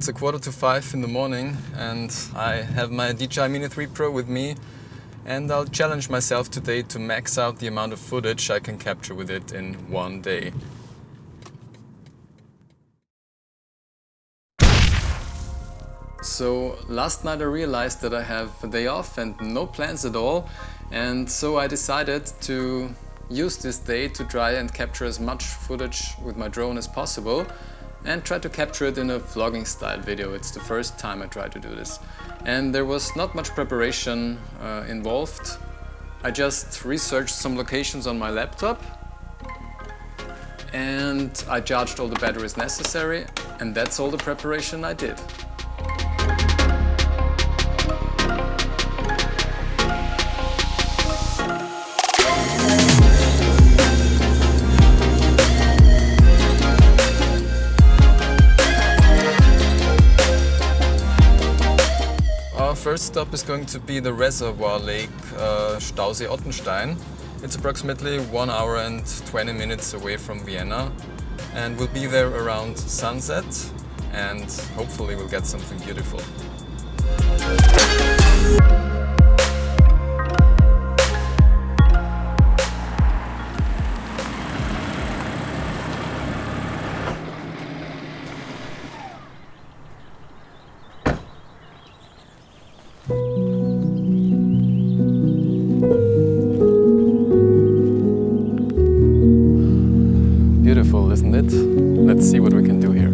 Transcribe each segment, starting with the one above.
It's 4:45 in the morning and I have my DJI Mini 3 Pro with me, and I'll challenge myself today to max out the amount of footage I can capture with it in one day. So last night I realized that I have a day off and no plans at all, and so I decided to use this day to try and capture as much footage with my drone as possible and try to capture it in a vlogging style video. It's the first time I try to do this. And there was not much preparation involved. I just researched some locations on my laptop and I charged all the batteries necessary, and that's all the preparation I did. First stop is going to be the reservoir lake Stausee Ottenstein. It's approximately 1 hour and 20 minutes away from Vienna, and we'll be there around sunset and hopefully we'll get something beautiful. Beautiful, isn't it? Let's see what we can do here.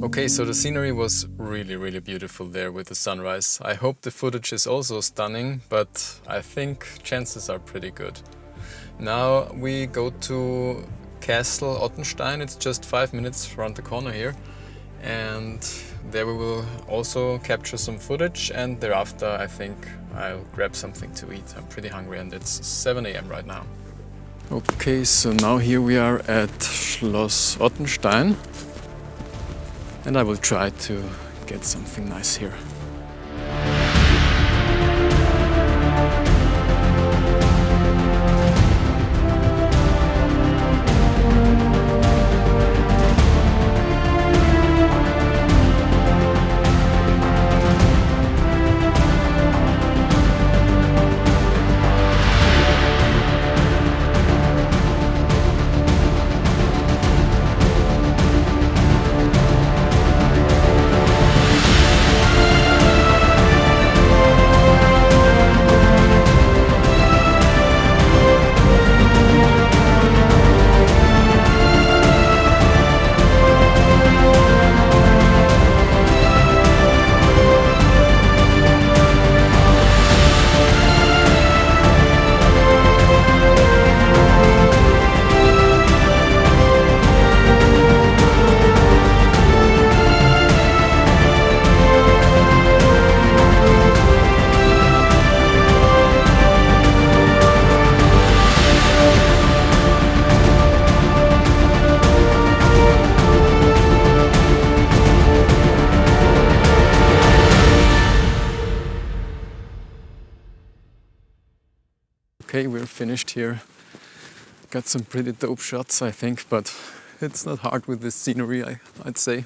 Okay, so the scenery was really beautiful there with the sunrise. I hope the footage is also stunning, but I think chances are pretty good. Now we go to Castle Ottenstein. It's just 5 minutes around the corner here, and there we will also capture some footage, and thereafter I think I'll grab something to eat. I'm pretty hungry and it's 7 AM right now. Okay, so now here we are at Schloss Ottenstein. And I will try to get something nice here. Okay, we're finished here. Got some pretty dope shots, I think, but it's not hard with this scenery, I'd say.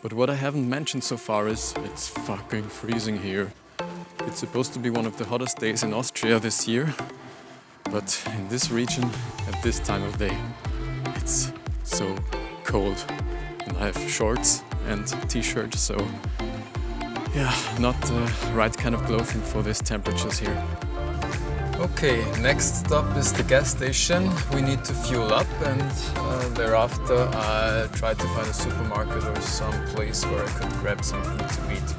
But what I haven't mentioned so far is it's fucking freezing here. It's supposed to be one of the hottest days in Austria this year, but in this region, at this time of day, it's so cold. And I have shorts and t-shirt, so Yeah, not the right kind of clothing for these temperatures here. Okay, next stop is the gas station. We need to fuel up, and thereafter I tried to find a supermarket or some place where I could grab something to eat.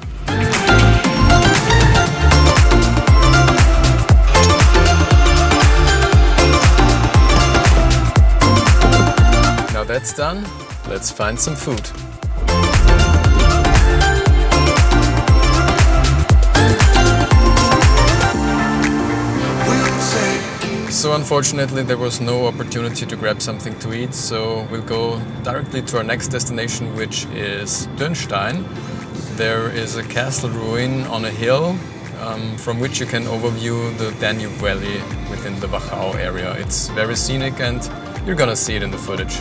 Now that's done, let's find some food. So unfortunately there was no opportunity to grab something to eat, so we'll go directly to our next destination, which is Dürnstein. There is a castle ruin on a hill from which you can overview the Danube Valley within the Wachau area. It's very scenic and you're gonna see it in the footage.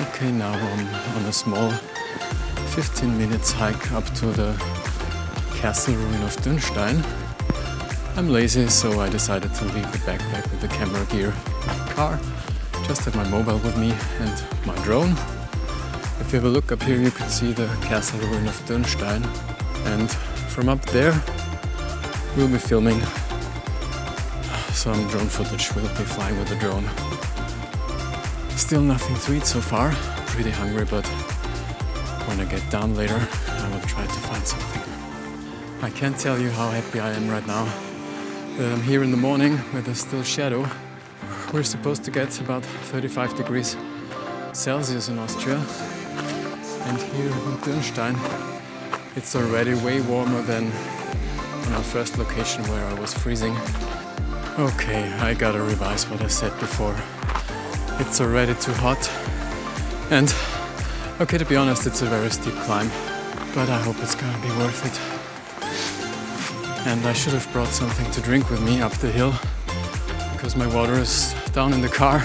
Okay, now I'm on a small 15 minutes hike up to the castle ruin of Dürnstein. I'm lazy, so I decided to leave the backpack with the camera gear in the car. Just have my mobile with me and my drone. If you have a look up here, you can see the castle ruin of Dürnstein. And from up there, we'll be filming some drone footage. We'll be flying with the drone. Still nothing to eat so far. Pretty hungry, but when I get down later, I will try to find something. I can't tell you how happy I am right now that I'm here in the morning with a still shadow. We're supposed to get about 35 degrees Celsius in Austria. And here in Dürnstein, it's already way warmer than on our first location where I was freezing. Okay, I gotta revise what I said before. It's already too hot. And okay, to be honest, it's a very steep climb, but I hope it's gonna be worth it. And I should have brought something to drink with me up the hill, because my water is down in the car.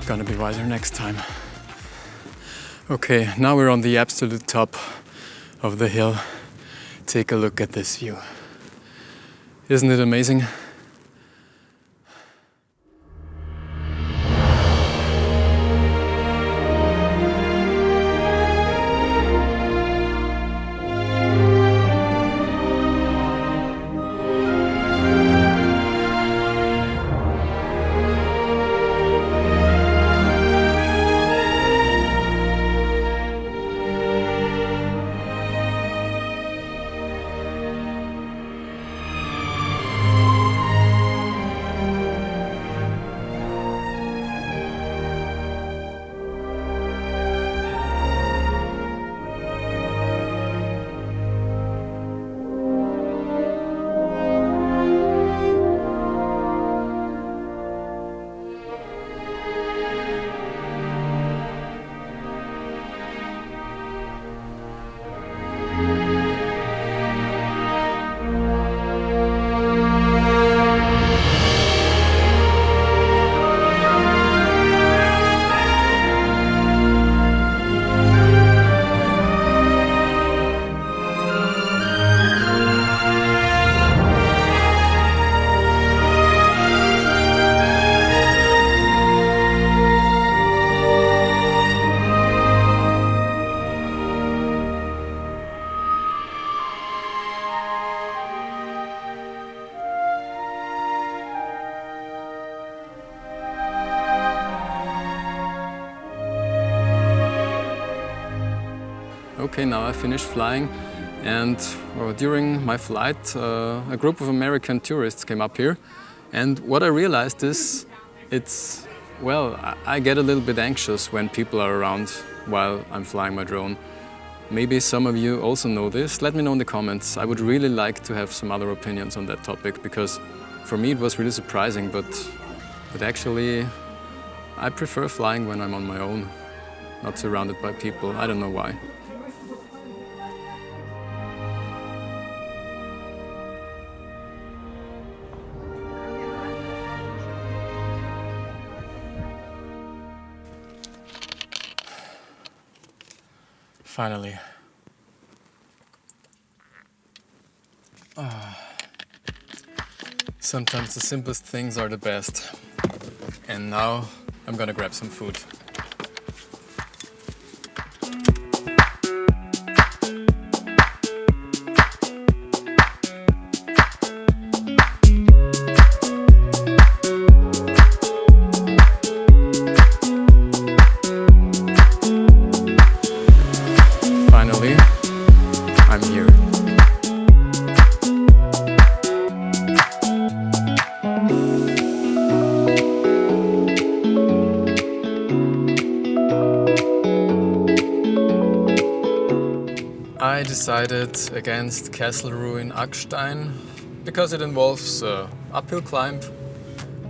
Gonna be wiser next time. Okay, now we're on the absolute top of the hill. Take a look at this view. Isn't it amazing? Okay, now I finished flying, and during my flight a group of American tourists came up here, and what I realized is I get a little bit anxious when people are around while I'm flying my drone. Maybe some of you also know this. Let me know in the comments. I would really like to have some other opinions on that topic, because for me it was really surprising, but actually I prefer flying when I'm on my own, not surrounded by people. I don't know why. Finally. Sometimes the simplest things are the best. And now I'm gonna grab some food. Finally, I'm here. I decided against Castle Ruin Ackstein because it involves an uphill climb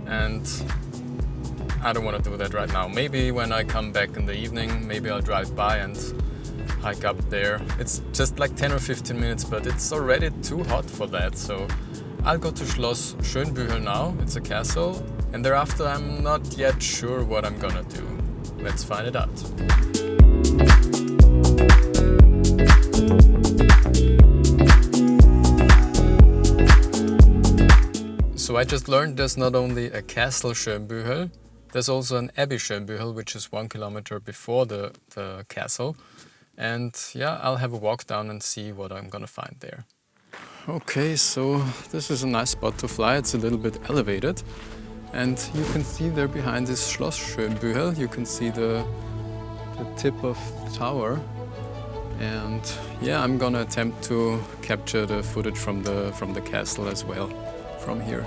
and I don't want to do that right now. Maybe when I come back in the evening, maybe I'll drive by and hike up there. It's just like 10 or 15 minutes, but it's already too hot for that. So I'll go to Schloss Schönbühel now. It's a castle. And thereafter I'm not yet sure what I'm gonna do. Let's find it out. So I just learned there's not only a castle Schönbühel, there's also an Abbey Schönbühel, which is 1 kilometer before the castle. And yeah, I'll have a walk down and see what I'm gonna find there. Okay, so this is a nice spot to fly. It's a little bit elevated. And you can see there behind this Schloss Schönbühel, you can see the tip of the tower. And yeah, I'm gonna attempt to capture the footage from the castle as well from here.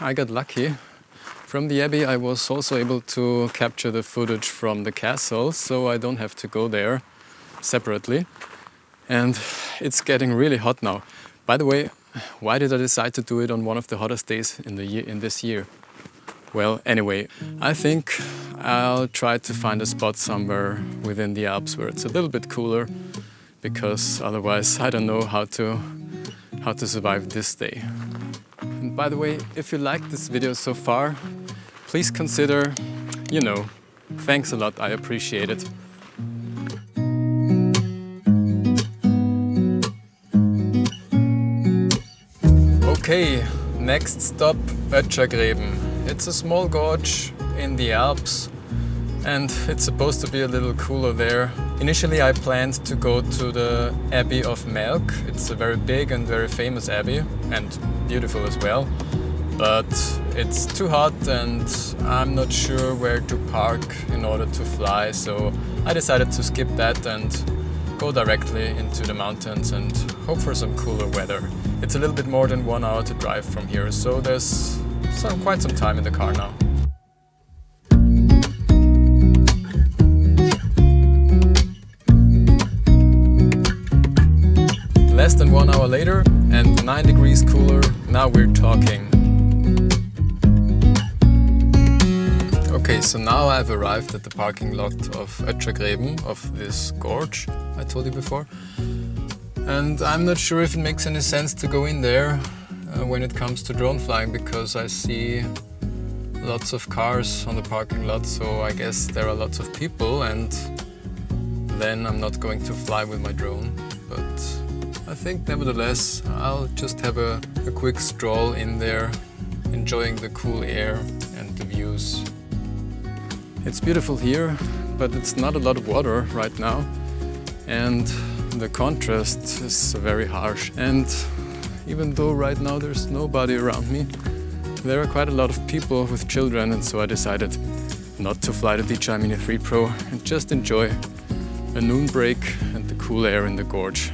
I got lucky. From the Abbey I was also able to capture the footage from the castle, so I don't have to go there separately. And it's getting really hot now. By the way, why did I decide to do it on one of the hottest days in this year? Well, anyway, I think I'll try to find a spot somewhere within the Alps where it's a little bit cooler, because otherwise I don't know how to survive this day. And by the way, if you liked this video so far, please consider, thanks a lot, I appreciate it. Okay, next stop, Ötschergräben. It's a small gorge in the Alps and it's supposed to be a little cooler there. Initially I planned to go to the Abbey of Melk. It's a very big and very famous abbey and beautiful as well. But it's too hot and I'm not sure where to park in order to fly, so I decided to skip that and go directly into the mountains and hope for some cooler weather. It's a little bit more than 1 hour to drive from here, so there's quite some time in the car now. hour later and 9 degrees cooler. Now we're talking. Okay, so now I've arrived at the parking lot of Öttergräben, of this gorge I told you before. And I'm not sure if it makes any sense to go in there when it comes to drone flying, because I see lots of cars on the parking lot, so I guess there are lots of people, and then I'm not going to fly with my drone. But I think nevertheless I'll just have a quick stroll in there, enjoying the cool air and the views. It's beautiful here, but it's not a lot of water right now, and the contrast is very harsh. And even though right now there's nobody around me, there are quite a lot of people with children, and so I decided not to fly the DJI Mini 3 Pro and just enjoy a noon break and the cool air in the gorge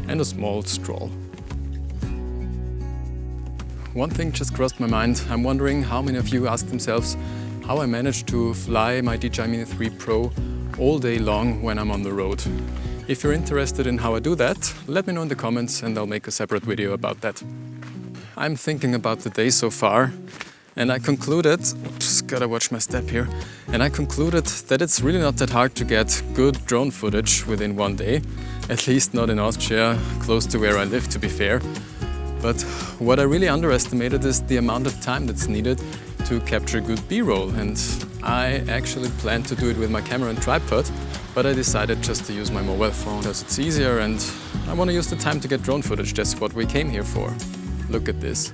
and a small stroll. One thing just crossed my mind. I'm wondering how many of you ask themselves how I managed to fly my DJI Mini 3 Pro all day long when I'm on the road. If you're interested in how I do that, let me know in the comments and I'll make a separate video about that. I'm thinking about the day so far, and I concluded, oops, gotta watch my step here, and I concluded that it's really not that hard to get good drone footage within one day, at least not in Austria, close to where I live, to be fair. But what I really underestimated is the amount of time that's needed to capture good B-roll, and I actually planned to do it with my camera and tripod, but I decided just to use my mobile phone because it's easier and I want to use the time to get drone footage. That's what we came here for. Look at this.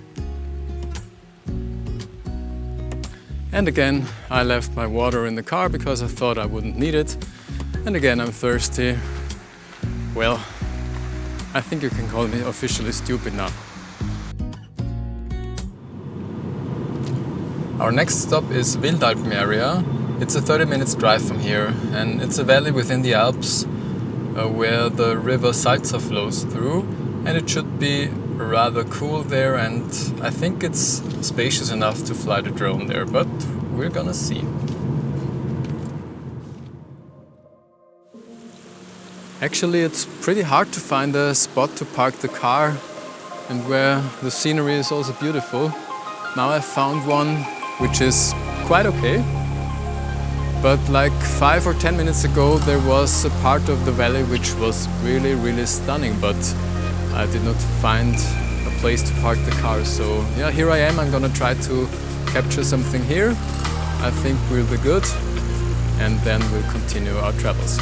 And again, I left my water in the car because I thought I wouldn't need it. And again, I'm thirsty. Well, I think you can call me officially stupid now. Our next stop is Wildalpen area. It's a 30 minutes drive from here, and it's a valley within the Alps where the river Salza flows through, and it should be rather cool there, and I think it's spacious enough to fly the drone there, but we're gonna see. Actually, it's pretty hard to find a spot to park the car and where the scenery is also beautiful. Now I found one which is quite okay, but like 5 or 10 minutes ago there was a part of the valley which was really stunning, but I did not find a place to park the car. So yeah, here I am. I'm gonna try to capture something here. I think we'll be good, and then we'll continue our travels.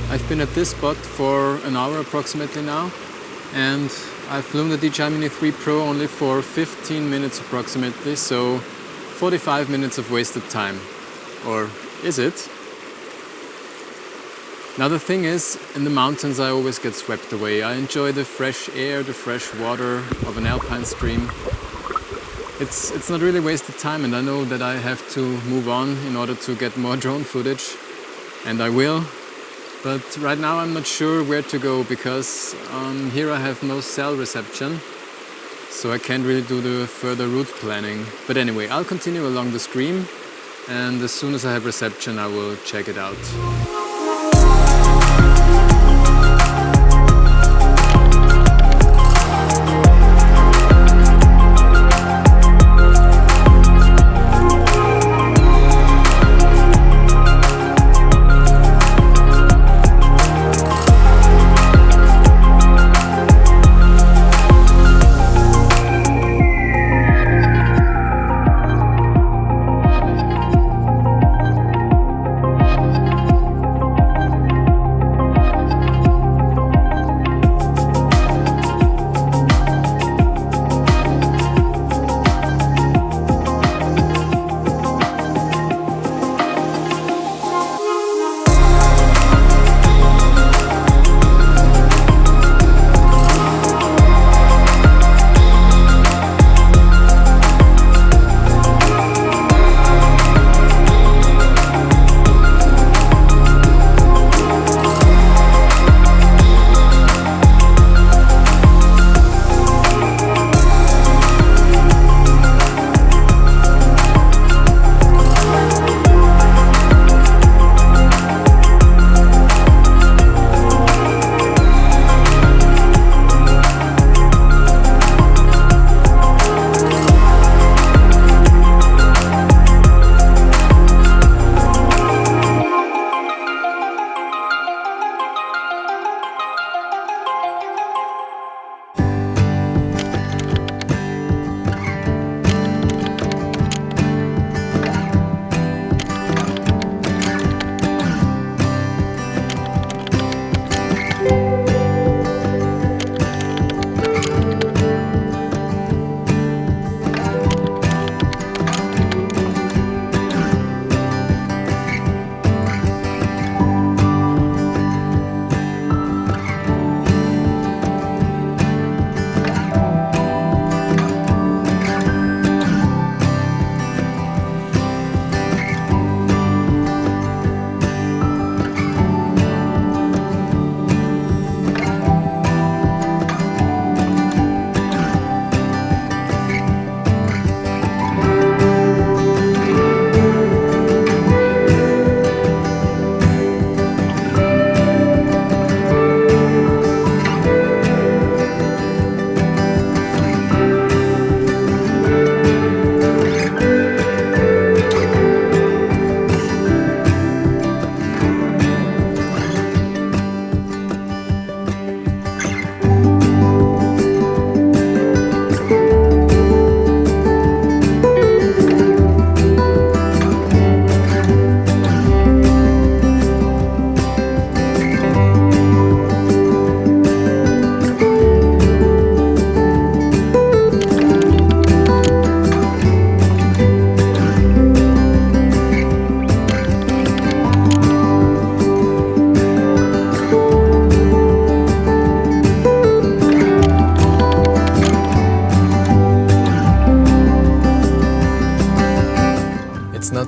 I've been at this spot for an hour approximately now, and I've flown the DJI Mini 3 Pro only for 15 minutes approximately, so 45 minutes of wasted time. Or is it? Now the thing is, in the mountains I always get swept away. I enjoy the fresh air, the fresh water of an alpine stream. It's not really wasted time, and I know that I have to move on in order to get more drone footage, and I will. But right now I'm not sure where to go, because here I have no cell reception, so I can't really do the further route planning. But anyway, I'll continue along the stream, and as soon as I have reception I will check it out.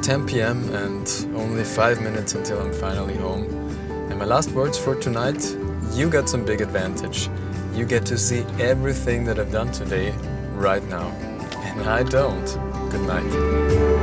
10 p.m. and only 5 minutes until I'm finally home. And my last words for tonight, you got some big advantage. You get to see everything that I've done today right now. And I don't. Good night.